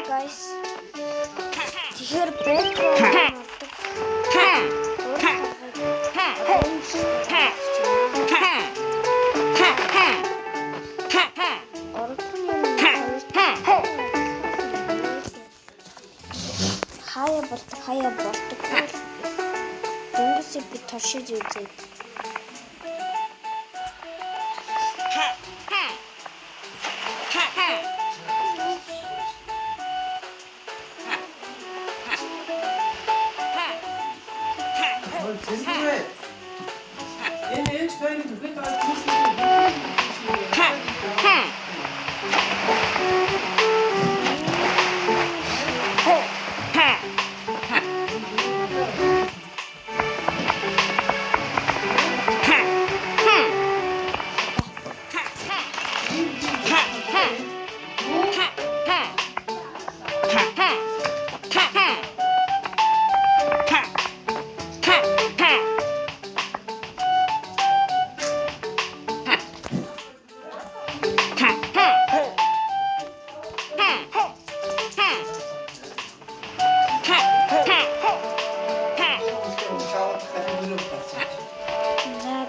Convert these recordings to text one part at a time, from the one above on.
guys. Тэгэхээр бэкграунд хаяа болдог. Дөнгөсөө би туршиж үзье.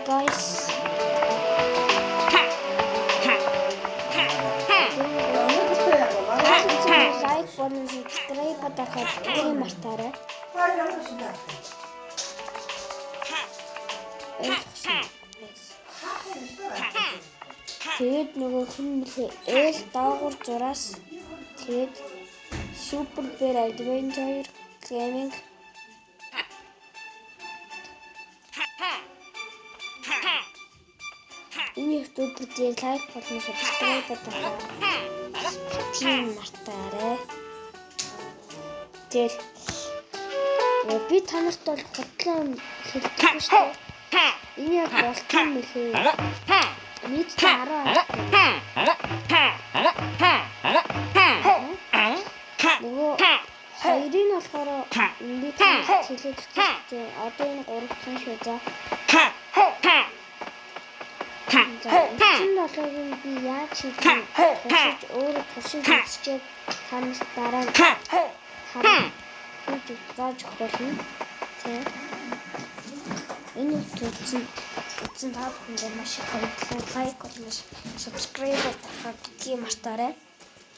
Guys. Like болон subscribe батахад гэрээ мартаарай. Тэгээд нөгөө хүн нэлээ ээл доогуур зураас тэгээд Super Bear Adventure Gaming энэ YouTube-ийг лайк болон subscribe батахад тийм мартаарай. Тэр би танарт бол хутлаа хэлдэг шүү дээ. Энэ яг болтон мэлээ. Нийт 10 нөгөө хоёрын болохоор би танарт хэлээд өгсөн. Одоо энэ 3 шүү за. Энэ болохыг би яаж хийх вэ? Өөрөө туршиж үзчихээ танаас дараа нь хийж зааж өгөх болно. Тийм. Энэ үзсэн та бүхэнд маш их баярлалаа. Лайк болон subscribe батархаа битгий мартаарай.